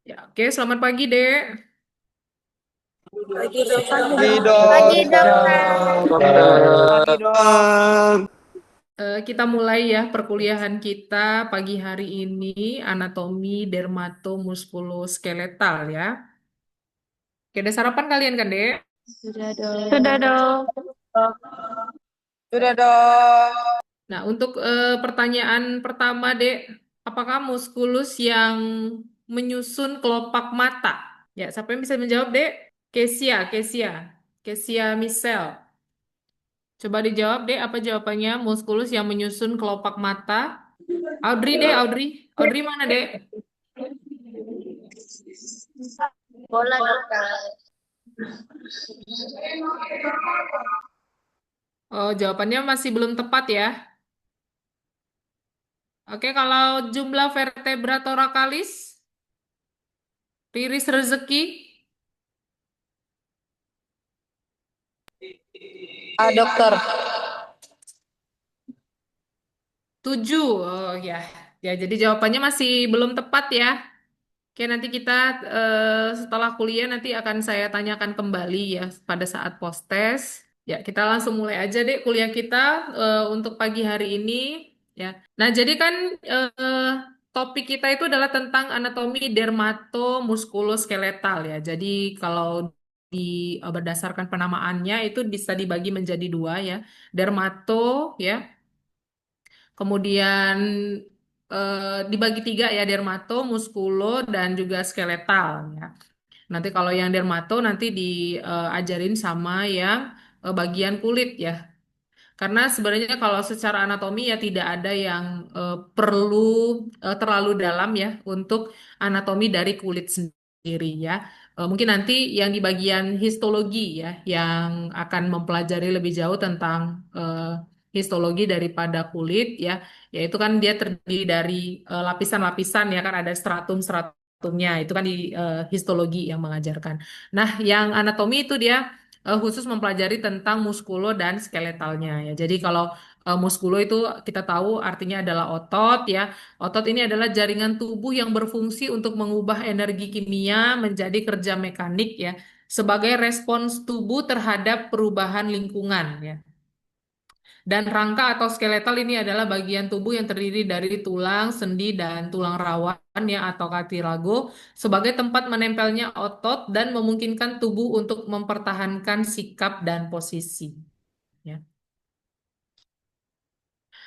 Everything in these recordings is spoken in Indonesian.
Ya, oke, selamat pagi, Dek. Pagi dok, Pagi Pagi dokter. dokter. Pagi dok. Kita mulai ya perkuliahan kita pagi hari ini, anatomi dermatomuskuloskeletal ya. Oke, ada sarapan kalian kan, Dek? sudah dok. Sudah dong. Sudah dok. Nah, untuk pertanyaan pertama, Dek, apakah muskulus yang menyusun kelopak mata? Ya, siapa yang bisa menjawab, Dek? Kesia Michelle. Coba dijawab, Dek, apa jawabannya? Muskulus yang menyusun kelopak mata. Audrey deh, Audrey. Audrey mana deh? Bola dokter. Oh, jawabannya masih belum tepat ya. Oke, kalau jumlah vertebra thoracalis, Riris Rezeki, Dokter. 7. Oh ya, ya jadi jawabannya masih belum tepat ya. Oke, nanti kita setelah kuliah nanti akan saya tanyakan kembali ya pada saat post-test. Ya, kita langsung mulai aja deh kuliah kita untuk pagi hari ini. Ya, nah jadi kan eh, topik kita itu adalah tentang anatomi dermatomuskuloskeletal ya. Jadi kalau di berdasarkan penamaannya itu bisa dibagi menjadi dua ya, dermato ya, kemudian dibagi tiga ya, dermato, muskulo, dan juga skeletal ya. Nanti kalau yang dermato nanti diajarin sama yang bagian kulit ya. Karena sebenarnya kalau secara anatomi ya tidak ada yang perlu terlalu dalam ya untuk anatomi dari kulit sendiri ya. Mungkin nanti yang di bagian histologi ya yang akan mempelajari lebih jauh tentang histologi daripada kulit ya. Yaitu kan dia terdiri dari lapisan-lapisan ya kan ada stratum-stratumnya. Itu kan di histologi yang mengajarkan. Nah, yang anatomi itu dia khusus mempelajari tentang muskulo dan skeletalnya ya. Jadi kalau muskulo itu kita tahu artinya adalah otot ya. Otot ini adalah jaringan tubuh yang berfungsi untuk mengubah energi kimia menjadi kerja mekanik ya sebagai respons tubuh terhadap perubahan lingkungan ya. Dan rangka atau skeletal ini adalah bagian tubuh yang terdiri dari tulang, sendi, dan tulang rawan ya atau cartilago sebagai tempat menempelnya otot dan memungkinkan tubuh untuk mempertahankan sikap dan posisi. Ya.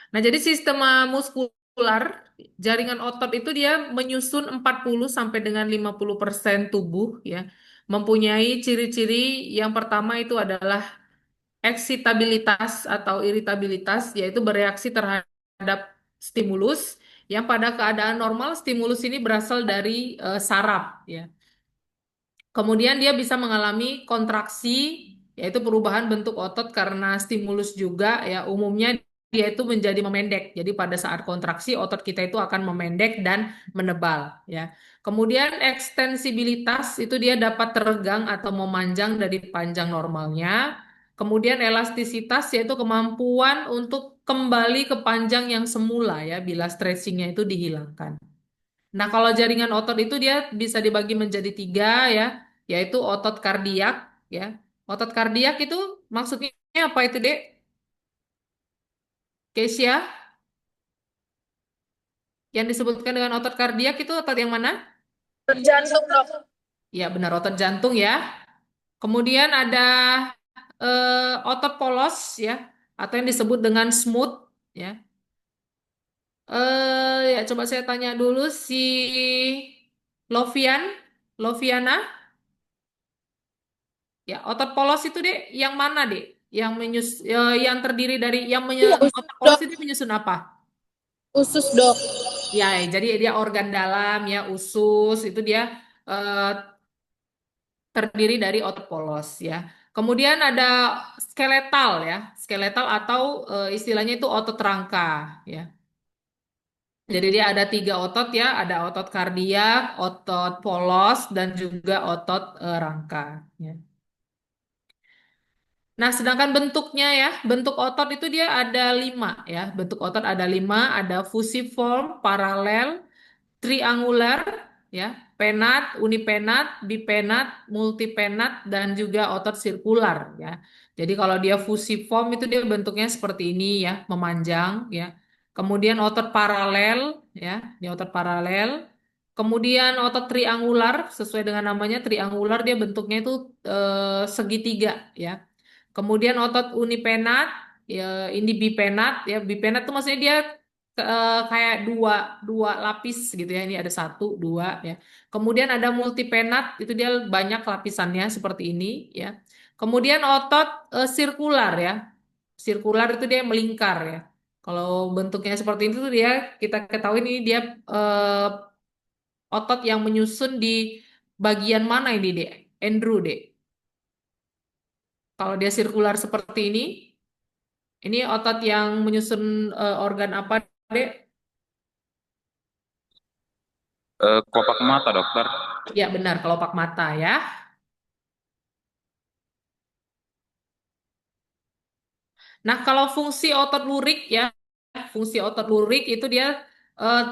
Nah, jadi sistem muskular jaringan otot itu dia menyusun 40 sampai dengan 50% tubuh ya. Mempunyai ciri-ciri yang pertama itu adalah eksitabilitas atau iritabilitas, yaitu bereaksi terhadap stimulus yang pada keadaan normal stimulus ini berasal dari saraf ya. Kemudian dia bisa mengalami kontraksi, yaitu perubahan bentuk otot karena stimulus juga ya. Umumnya dia itu menjadi memendek. Jadi pada saat kontraksi otot kita itu akan memendek dan menebal ya. Kemudian ekstensibilitas itu dia dapat teregang atau memanjang dari panjang normalnya. Kemudian elastisitas yaitu kemampuan untuk kembali ke panjang yang semula ya bila stretchingnya itu dihilangkan. Nah, kalau jaringan otot itu dia bisa dibagi menjadi tiga ya, yaitu otot kardiak ya. Otot kardiak itu maksudnya apa itu, Dek? Kesia, yang disebutkan dengan otot kardiak itu otot yang mana? Terjantung dok. Ya, benar otot jantung ya. Kemudian ada otot polos ya, atau yang disebut dengan smooth ya. Ya coba saya tanya dulu si Lovian, Loviana. Ya, otot polos itu deh yang mana deh? Yang terdiri dari Usus otot polos dok. itu menyusun apa? Usus dok. Ya, jadi dia organ dalam ya, usus itu dia eh, terdiri dari otot polos ya. Kemudian ada skeletal ya, skeletal atau istilahnya itu otot rangka ya. Jadi dia ada tiga otot ya, ada otot kardiak, otot polos, dan juga otot rangka. Ya. Nah, sedangkan bentuknya ya, bentuk otot itu dia ada lima ya. Bentuk otot ada lima, ada fusiform, paralel, triangular, ya. penat, unipenat, bipenat, multipenat, dan juga otot sirkular ya. Jadi kalau dia fusiform itu dia bentuknya seperti ini ya, memanjang ya. Kemudian otot paralel ya, ini otot paralel. Kemudian otot triangular sesuai dengan namanya triangular dia bentuknya itu segitiga ya. Kemudian otot unipenat, ya, ini bipenat ya. Bipenat itu maksudnya dia kayak dua dua lapis gitu ya. Ini ada satu, dua ya. Kemudian ada multipenat, itu dia banyak lapisannya seperti ini ya. Kemudian otot sirkular ya. Sirkular itu dia melingkar ya. Kalau bentuknya seperti itu dia kita ketahui ini dia eh, otot yang menyusun di bagian mana ini, Dek? Andrew, Dek. Kalau dia sirkular seperti ini otot yang menyusun organ apa, Dek? Kelopak mata, dokter. Ya, benar, kelopak mata ya. Nah, kalau fungsi otot lurik ya, fungsi otot lurik itu dia eh,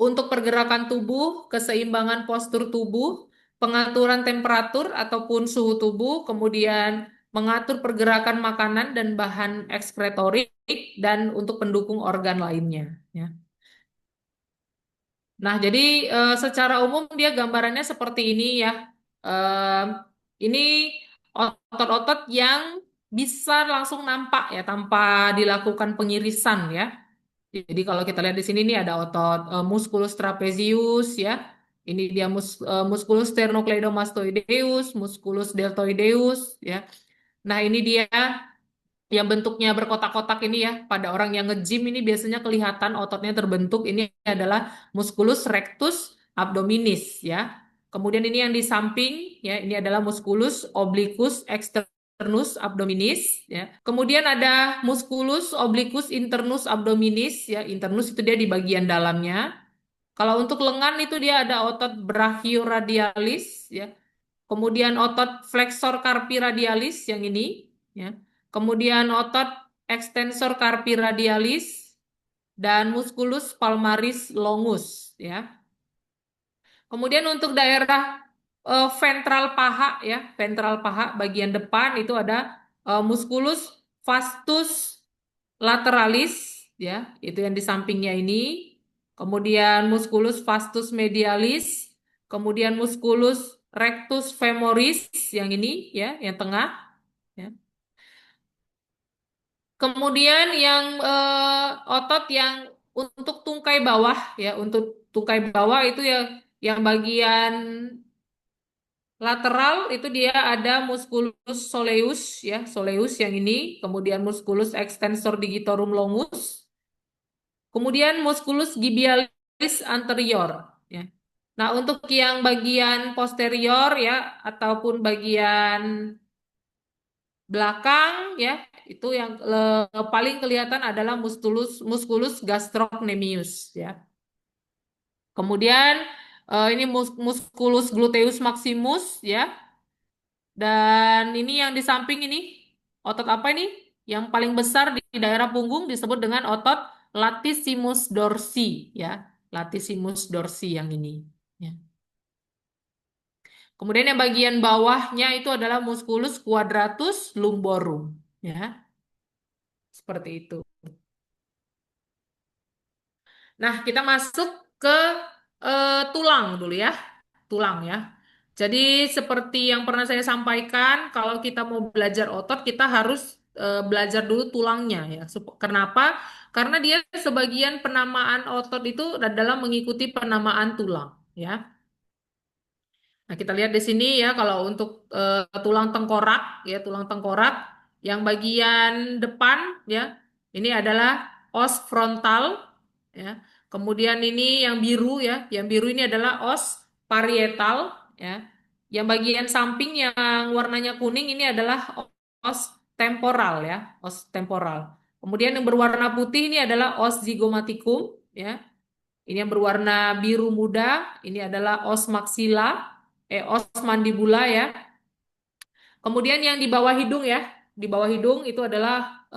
untuk pergerakan tubuh, keseimbangan postur tubuh, pengaturan temperatur ataupun suhu tubuh, kemudian mengatur pergerakan makanan dan bahan ekskretorik, dan untuk pendukung organ lainnya. Ya. Nah, jadi secara umum dia gambarannya seperti ini ya. Eh, ini otot-otot yang bisa langsung nampak ya tanpa dilakukan pengirisan ya. Jadi kalau kita lihat di sini nih ada otot musculus trapezius ya. Ini dia musculus sternocleidomastoideus, musculus deltoideus ya. Nah, ini dia yang bentuknya berkotak-kotak ini ya. Pada orang yang nge-gym ini biasanya kelihatan ototnya terbentuk. Ini adalah musculus rectus abdominis ya. Kemudian ini yang di samping ya, ini adalah musculus obliquus externus abdominis ya. Kemudian ada musculus obliquus internus abdominis ya. Internus itu dia di bagian dalamnya. Kalau untuk lengan itu dia ada otot brachioradialis ya. Kemudian otot flexor carpi radialis yang ini ya. Kemudian otot extensor carpi radialis dan musculus palmaris longus ya. Kemudian untuk daerah ventral paha ya, ventral paha bagian depan itu ada musculus vastus lateralis ya, itu yang di sampingnya ini. Kemudian musculus vastus medialis, kemudian musculus rectus femoris yang ini ya, yang tengah ya. Kemudian yang otot yang untuk tungkai bawah ya, untuk tungkai bawah itu ya yang bagian lateral itu dia ada musculus soleus ya, soleus yang ini, kemudian musculus extensor digitorum longus, kemudian musculus gibialis anterior ya. Nah, untuk yang bagian posterior ya ataupun bagian belakang ya, itu yang paling kelihatan adalah musculus musculus gastrocnemius ya. Kemudian ini musculus gluteus maximus ya. Dan ini yang di samping ini otot apa ini? Yang paling besar di daerah punggung disebut dengan otot latissimus dorsi ya. Latissimus dorsi yang ini ya. Kemudian yang bagian bawahnya itu adalah musculus quadratus lumborum ya. Seperti itu. Nah, kita masuk ke tulang dulu ya. Tulang ya. Jadi seperti yang pernah saya sampaikan, kalau kita mau belajar otot, kita harus belajar dulu tulangnya ya. Kenapa? Karena dia sebagian penamaan otot itu adalah mengikuti penamaan tulang ya. Nah, kita lihat di sini ya kalau untuk tulang tengkorak ya, tulang tengkorak yang bagian depan ya, ini adalah os frontal ya. Kemudian ini yang biru ya, yang biru ini adalah os parietal ya. Yang bagian samping yang warnanya kuning ini adalah os temporal ya, os temporal. Kemudian yang berwarna putih ini adalah os zygomaticum ya. Ini yang berwarna biru muda, ini adalah os maxilla, os mandibula ya. Kemudian yang di bawah hidung ya, di bawah hidung itu adalah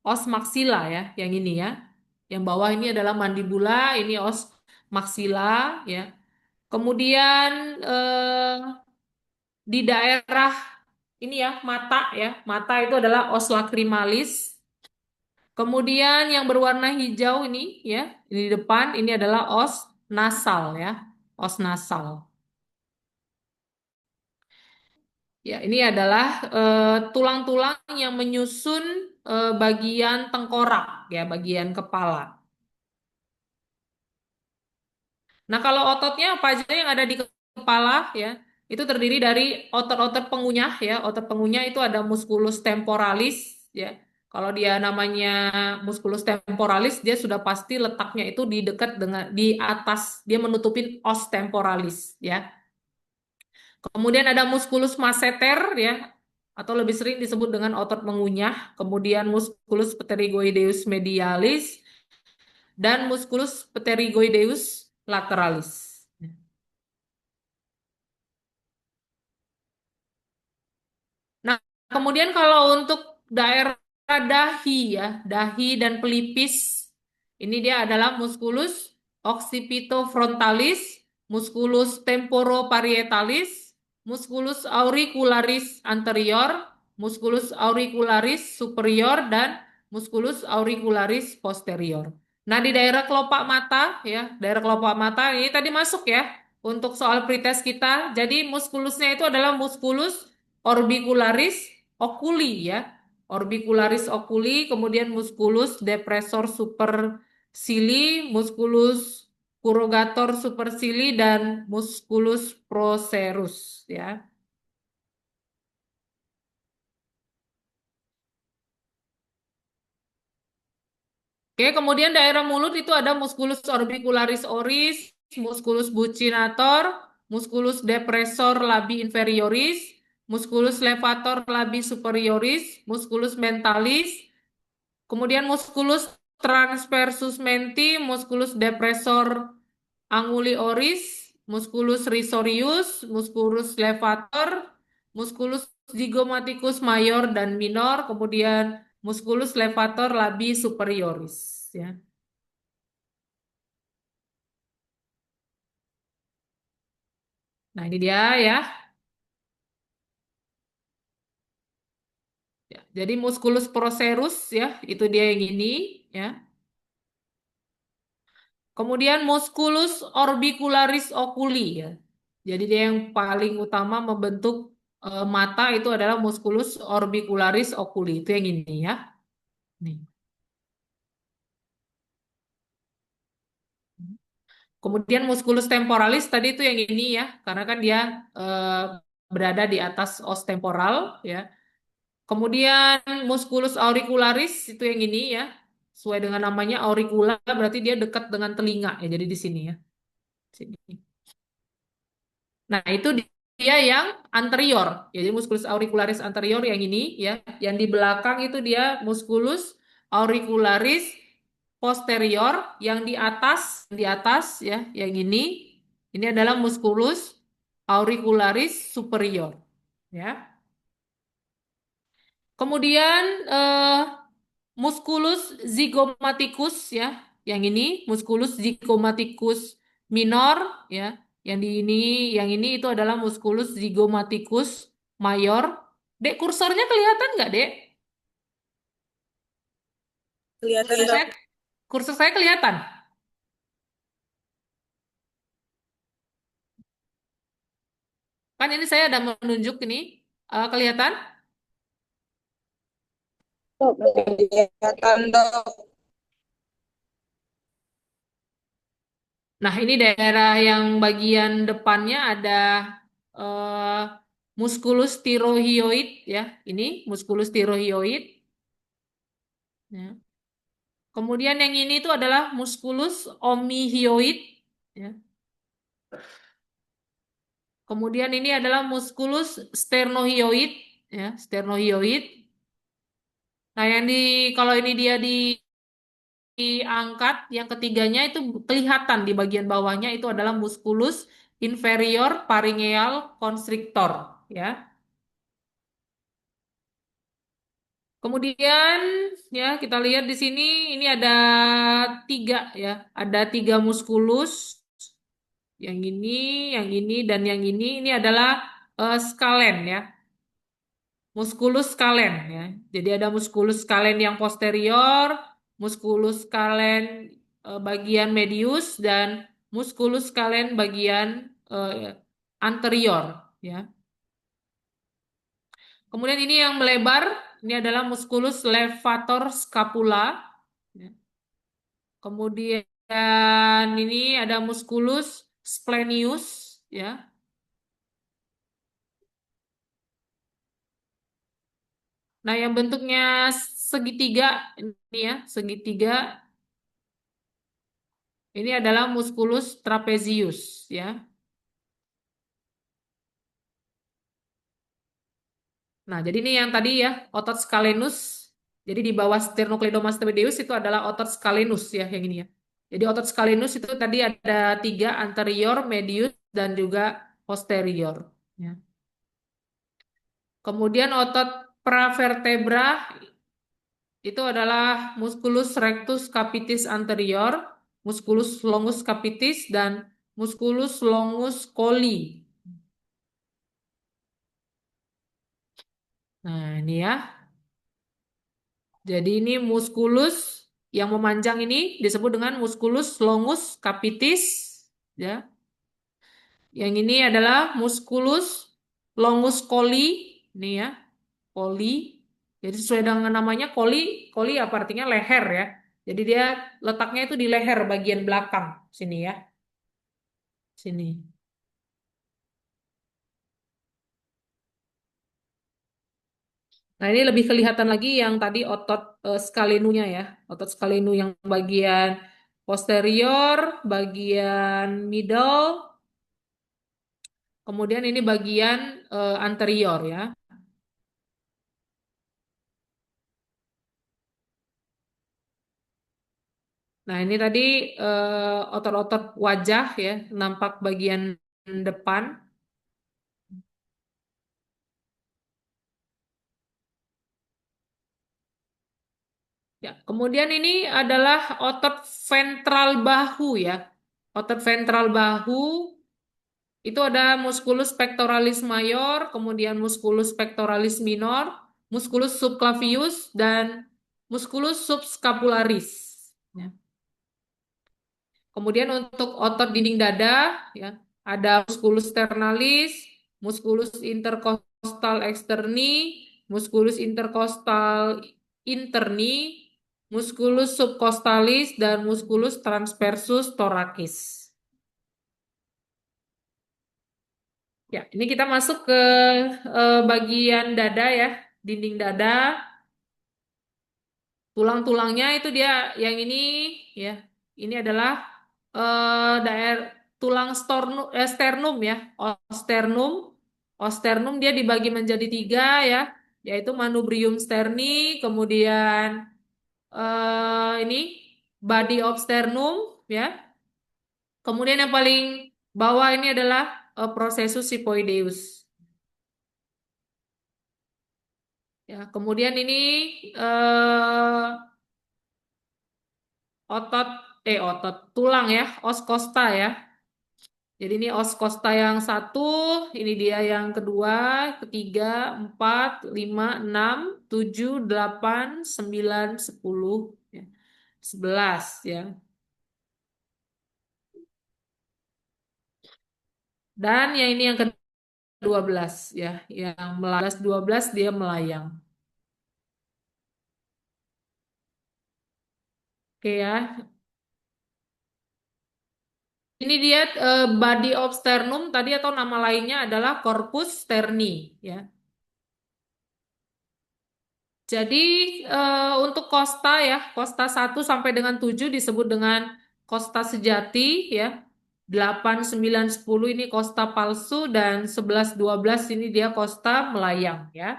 os maxilla ya, yang ini ya. Yang bawah ini adalah mandibula, ini os maxilla ya. Kemudian di daerah ini ya mata itu adalah os lacrimalis. Kemudian yang berwarna hijau ini ya, ini di depan ini adalah os nasal ya, os nasal. Ya, ini adalah tulang-tulang yang menyusun bagian tengkorak ya, bagian kepala. Nah, kalau ototnya apa aja yang ada di kepala ya, itu terdiri dari otot-otot pengunyah ya. Otot pengunyah itu ada musculus temporalis ya. Kalau dia namanya musculus temporalis, dia sudah pasti letaknya itu di dekat dengan di atas, dia menutupin os temporalis ya. Kemudian ada musculus masseter ya, atau lebih sering disebut dengan otot mengunyah. Kemudian musculus pterygoideus medialis dan musculus pterygoideus lateralis. Nah, kemudian kalau untuk daerah dahi ya, dahi dan pelipis, ini dia adalah musculus occipitofrontalis, musculus temporoparietalis, musculus auricularis anterior, musculus auricularis superior, dan musculus auricularis posterior. Nah, di daerah kelopak mata ya, daerah kelopak mata ini tadi masuk ya untuk soal pretest kita. Jadi muskulusnya itu adalah musculus orbicularis oculi ya. Orbicularis oculi, kemudian musculus depressor supercilii, musculus corrugator supercilii, dan musculus procerus ya. Oke, kemudian daerah mulut itu ada musculus orbicularis oris, musculus buccinator, musculus depressor labii inferioris, musculus levator labii superioris, musculus mentalis, kemudian musculus transversus menti, musculus depressor anguli oris, musculus risorius, musculus levator, musculus zygomaticus mayor dan minor, kemudian musculus levator labii superioris ya. Nah, ini dia ya. Ya, jadi musculus procerus ya, itu dia yang ini ya. Kemudian musculus orbicularis oculi ya. Jadi dia yang paling utama membentuk mata itu adalah musculus orbicularis oculi. Itu yang ini ya. Nih. Kemudian musculus temporalis tadi itu yang ini ya, karena kan dia eh, berada di atas os temporal ya. Kemudian musculus auricularis itu yang ini ya. Sesuai dengan namanya auricula berarti dia dekat dengan telinga ya. Jadi di sini ya. Sini. Nah, itu dia yang anterior. Jadi musculus auricularis anterior yang ini ya. Yang di belakang itu dia musculus auricularis posterior, yang di atas ya, yang ini adalah musculus auricularis superior ya. Kemudian musculus zygomaticus ya, yang ini musculus zygomaticus minor ya, yang di ini yang ini itu adalah musculus zygomaticus mayor. Dek, kursornya kelihatan nggak, Dek? Kelihatan Kursor dok. saya, kursor saya kelihatan. Kan ini saya ada menunjuk ini, kelihatan? Kelihatan dok. Nah, ini daerah yang bagian depannya ada eh, musculus tirohioid ya. Ini musculus tirohioid. Ya. Kemudian yang ini itu adalah musculus omihioid. Ya. Kemudian ini adalah musculus sternohioid. Ya, sternohioid. Nah, kalau ini dia diangkat, yang ketiganya itu kelihatan di bagian bawahnya itu adalah musculus inferior pharyngeal constrictor. Ya. Kemudian ya kita lihat di sini ini ada tiga ya, ada tiga muskulus yang ini, dan yang ini adalah skalen ya, muskulus skalen ya. Jadi ada muskulus skalen yang posterior, muskulus skalen bagian medius, dan muskulus skalen bagian anterior ya. Kemudian ini yang melebar, ini adalah muskulus levator scapula. Ya. Kemudian ini ada muskulus splenius, ya. Nah, yang bentuknya segitiga ini ya, segitiga ini adalah muskulus trapezius, ya. Nah, jadi ini yang tadi ya, otot scalenus. Jadi di bawah sternocleidomastoideus itu adalah otot scalenus ya, yang ini ya. Jadi otot scalenus itu tadi ada tiga, anterior, medius, dan juga posterior. Ya. Kemudian otot pravertebra itu adalah musculus rectus capitis anterior, musculus longus capitis, dan musculus longus coli. Nah, ini ya. Jadi ini muskulus yang memanjang ini disebut dengan musculus longus capitis, ya. Yang ini adalah musculus longus coli, ini ya, coli. Jadi sesuai dengan namanya coli, coli apa artinya leher ya. Jadi dia letaknya itu di leher bagian belakang sini ya, sini. Nah, ini lebih kelihatan lagi yang tadi otot skalenunya ya. Otot skalenu yang bagian posterior, bagian middle, kemudian ini bagian anterior ya. Nah, ini tadi otot-otot wajah ya, nampak bagian depan. Ya, kemudian ini adalah otot ventral bahu ya. Otot ventral bahu itu ada musculus pectoralis mayor, kemudian musculus pectoralis minor, musculus subclavius, dan musculus subscapularis. Ya. Kemudian untuk otot dinding dada, ya, ada musculus sternalis, musculus intercostal externi, musculus intercostal interni, musculus subcostalis, dan musculus transversus thoracis. Ya, ini kita masuk ke bagian dada ya, dinding dada. Tulang-tulangnya itu dia yang ini ya. Ini adalah daerah tulang sternum ya, osternum. Osternum dia dibagi menjadi tiga ya, yaitu manubrium sterni, kemudian ini body of sternum ya. Kemudian yang paling bawah ini adalah processus siphoideus. Ya, kemudian ini eh, otot otot tulang ya, os costa ya. Jadi ini os costa yang satu, ini dia yang kedua, ketiga, 4, 5, 6, 7, 8, 9, 10, ya. 11 ya. Dan yang ini yang ke-12 ya, yang 12 dia melayang. Oke ya. Ini dia body of sternum tadi atau nama lainnya adalah corpus sterni ya. Jadi untuk kosta ya, kosta 1 sampai dengan 7 disebut dengan kosta sejati ya. 8, 9, 10 ini kosta palsu, dan 11, 12 ini dia kosta melayang ya.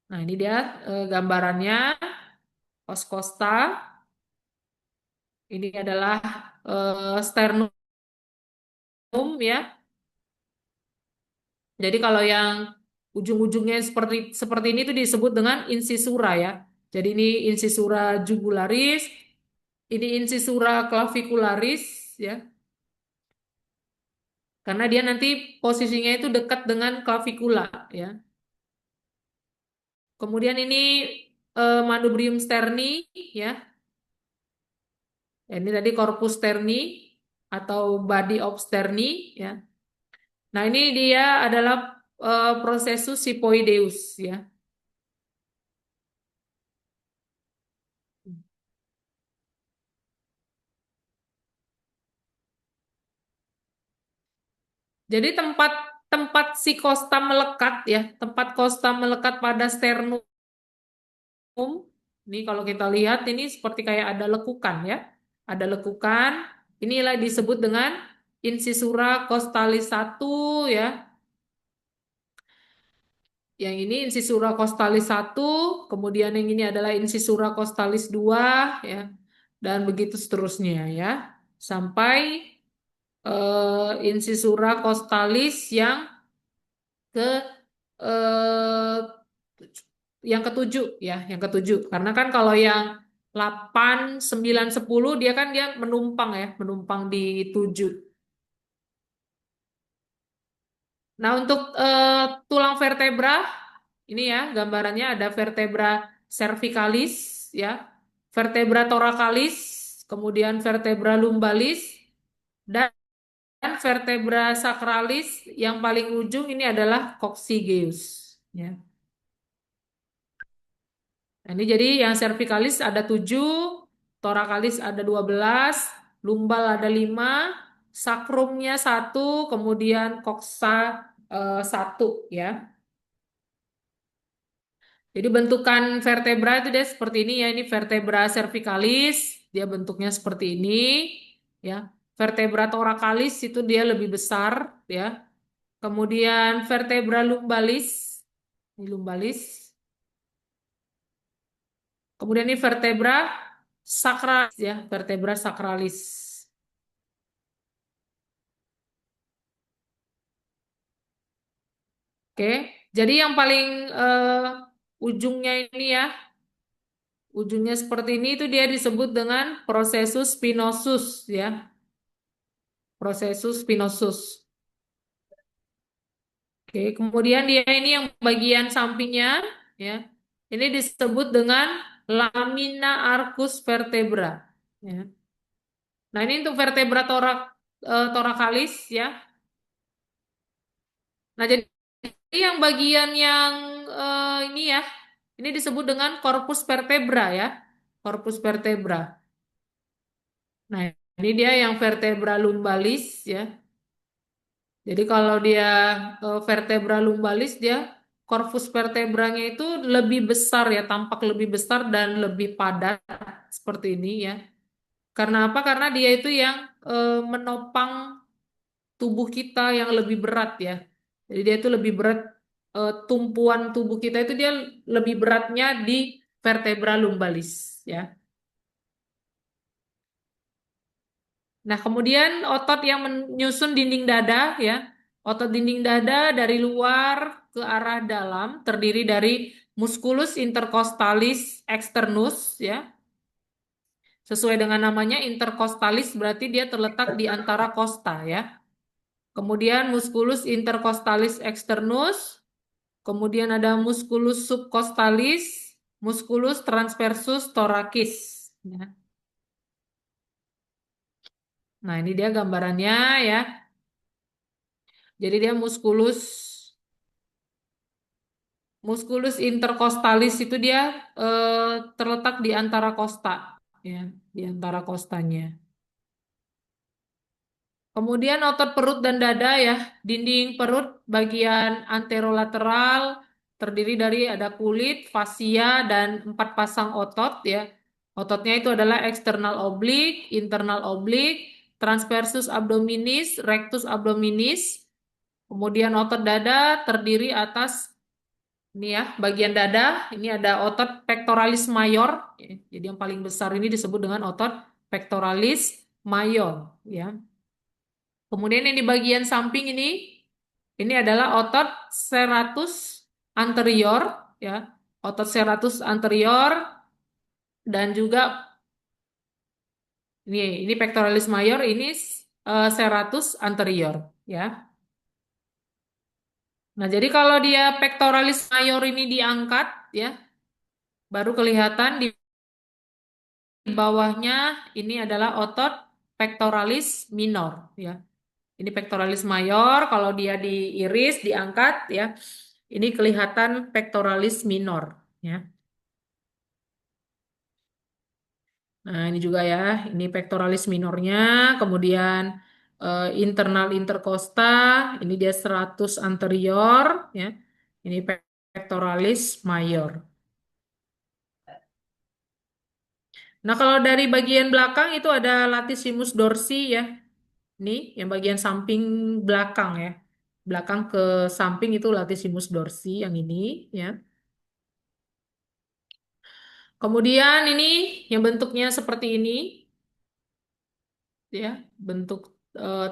Nah, ini dia gambarannya os kosta. Ini adalah sternum ya. Jadi kalau yang ujung-ujungnya seperti seperti ini itu disebut dengan incisura ya. Jadi ini incisura jugularis, Ini incisura clavicularis ya. Karena dia nanti posisinya itu dekat dengan clavicula ya. Kemudian ini manubrium sterni ya. Ya, ini tadi corpus sterni atau body of sterni ya. Nah, ini dia adalah processus sipoideus ya. Jadi tempat tempat si kosta melekat ya, tempat kosta melekat pada sternum. Ini kalau kita lihat ini seperti kayak ada lekukan ya. Ada lekukan. Inilah disebut dengan incisura costalis 1 ya. Yang ini incisura costalis 1, kemudian yang ini adalah incisura costalis 2 ya. Dan begitu seterusnya ya. Sampai incisura costalis ke eh, yang ketujuh ya, yang ketujuh. Karena kan kalau yang 8, 9, 10 dia kan dia menumpang ya, menumpang di 7. Nah, untuk tulang vertebra ini ya gambarannya ada vertebra cervicalis ya, vertebra thoracalis, kemudian vertebra lumbalis dan vertebra sacralis yang paling ujung ini adalah coccygeus ya. Nah, ini jadi yang cervicalis ada 7, thoracalis ada 12, lumbal ada 5, sakrumnya 1, kemudian coxa 1 ya. Jadi bentukan vertebra itu dia seperti ini ya. Ini vertebra cervicalis, dia bentuknya seperti ini ya. Vertebra thoracalis itu dia lebih besar ya. Kemudian vertebra lumbalis, ini lumbalis. Kemudian ini vertebra sacralis ya, vertebra sacralis. Oke, jadi yang paling ujungnya ini ya, ujungnya seperti ini itu dia disebut dengan processus spinosus ya, processus spinosus. Oke, kemudian dia ini yang bagian sampingnya ya, ini disebut dengan lamina arcus vertebra. Ya. Nah ini untuk vertebra thoracalis ya. Nah jadi yang bagian yang ini ya, ini disebut dengan corpus vertebra ya, corpus vertebra. Nah ini dia yang vertebra lumbalis ya. Jadi kalau dia vertebra lumbalis dia corpus vertebranya itu lebih besar ya, tampak lebih besar dan lebih padat seperti ini ya. Karena apa? Karena dia itu yang menopang tubuh kita yang lebih berat ya. Jadi dia itu lebih berat, tumpuan tubuh kita itu dia lebih beratnya di vertebra lumbalis ya. Nah, kemudian otot yang menyusun dinding dada ya. Otot dinding dada dari luar ke arah dalam terdiri dari musculus intercostalis externus ya. Sesuai dengan namanya intercostalis berarti dia terletak di antara costa ya. Kemudian musculus intercostalis externus, kemudian ada musculus subcostalis, musculus transversus thoracis ya. Nah, ini dia gambarannya ya. Jadi dia musculus intercostalis itu dia terletak di antara kosta ya, di antara kostanya. Kemudian otot perut dan dada ya, dinding perut bagian anterolateral terdiri dari ada kulit, fasia dan 4 pasang otot ya. Ototnya itu adalah external oblique, internal oblique, transversus abdominis, rectus abdominis. Kemudian otot dada terdiri atas ini ya, bagian dada, ini ada otot pectoralis major. Ya. Jadi yang paling besar ini disebut dengan otot pectoralis major ya. Kemudian yang di bagian samping ini adalah otot serratus anterior ya. Otot serratus anterior dan juga Ini pectoralis major, ini serratus anterior, ya. Nah, jadi kalau dia pectoralis major ini diangkat, ya, baru kelihatan di bawahnya ini adalah otot pectoralis minor, ya. Ini pectoralis major, kalau dia diiris, diangkat, ya, ini kelihatan pectoralis minor, ya. Nah, ini juga ya, ini pectoralis minornya, kemudian internal intercosta, ini dia serratus anterior, ya. Ini pectoralis major. Nah, kalau dari bagian belakang itu ada latissimus dorsi ya. Ini yang bagian samping belakang ya. Belakang ke samping itu latissimus dorsi yang ini ya. Kemudian ini yang bentuknya seperti ini ya, bentuk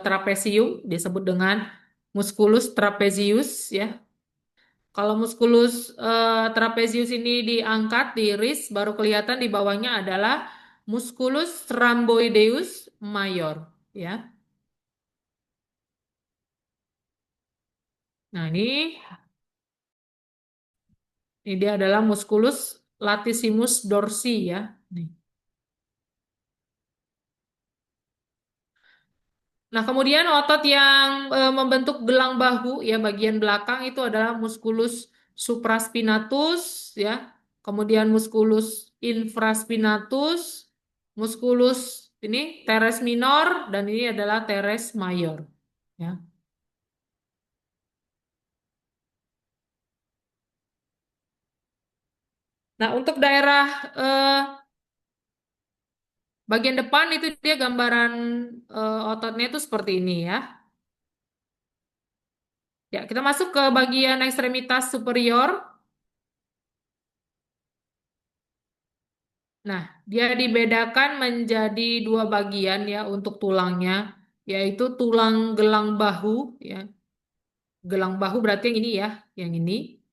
trapesium disebut dengan musculus trapezius ya. Kalau musculus trapezius ini diangkat, diiris, baru kelihatan di bawahnya adalah musculus rhamboideus major ya. Nah, ini dia adalah musculus latissimus dorsi ya. Nih. Nah, kemudian otot yang membentuk gelang bahu ya bagian belakang itu adalah musculus supraspinatus ya. Kemudian musculus infraspinatus, musculus ini teres minor dan ini adalah teres mayor ya. Nah, untuk daerah eh, bagian depan itu dia gambaran ototnya itu seperti ini ya. Ya, kita masuk ke bagian ekstremitas superior. Nah, dia dibedakan menjadi dua bagian ya untuk tulangnya, yaitu tulang gelang bahu ya. Gelang bahu berarti yang ini ya, yang ini.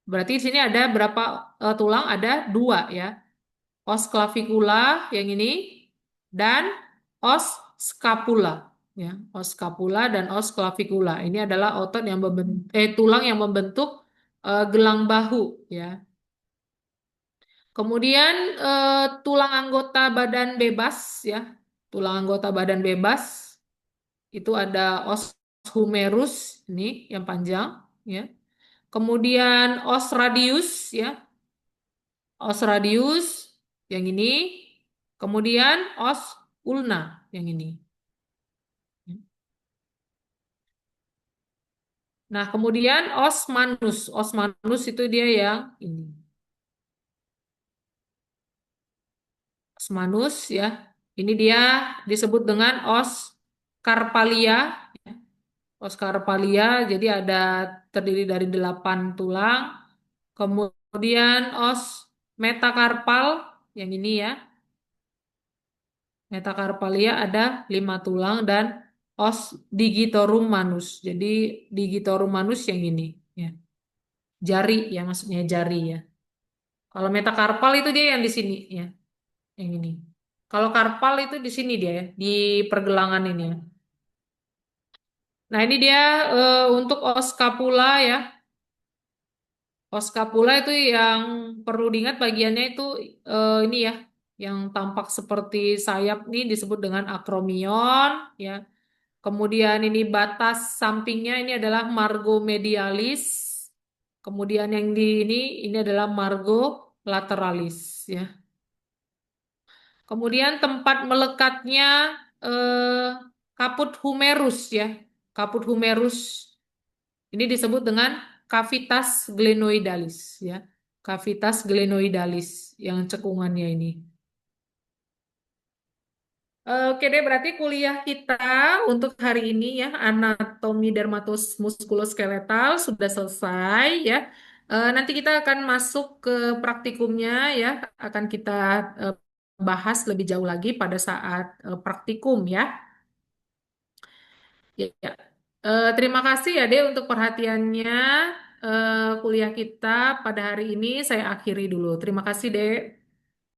Berarti di sini ada berapa tulang? Ada dua ya. Os clavicula yang ini dan os scapula ya. Os scapula dan os clavicula. Ini adalah otot yang tulang yang membentuk gelang bahu ya. Kemudian tulang anggota badan bebas ya. Tulang anggota badan bebas itu ada os humerus ini yang panjang ya. Kemudian os radius ya. Os radius yang ini. Kemudian os ulna yang ini. Nah, kemudian os manus. Os manus itu dia yang ini. Os manus ya. Ini dia disebut dengan os carpalia. Os carpalia jadi ada terdiri dari 8 tulang. Kemudian os metakarpal yang ini ya. Metakarpalia ada 5 tulang dan os digitorum manus. Jadi digitorum manus yang ini ya. Jari ya maksudnya jari ya. Kalau metakarpal itu dia yang di sini ya, yang ini. Kalau karpal itu di sini dia ya, di pergelangan ini ya. Nah, ini dia untuk os scapula ya. Os scapula itu yang perlu diingat bagiannya itu ini ya, yang tampak seperti sayap ini disebut dengan acromion ya. Kemudian ini batas sampingnya ini adalah margo medialis. Kemudian yang di ini adalah margo lateralis ya. Kemudian tempat melekatnya eh, kaput humerus ya. Kaput humerus ini disebut dengan cavitas glenoidalis ya. Cavitas glenoidalis yang cekungannya ini. Oke deh, berarti kuliah kita untuk hari ini ya, anatomi dermatos muskuloskeletal sudah selesai ya. Nanti kita akan masuk ke praktikumnya ya, akan kita eh, bahas lebih jauh lagi pada saat praktikum ya. Ya, ya. Terima kasih ya Dek untuk perhatiannya. Kuliah kita pada hari ini saya akhiri dulu. Terima kasih Dek.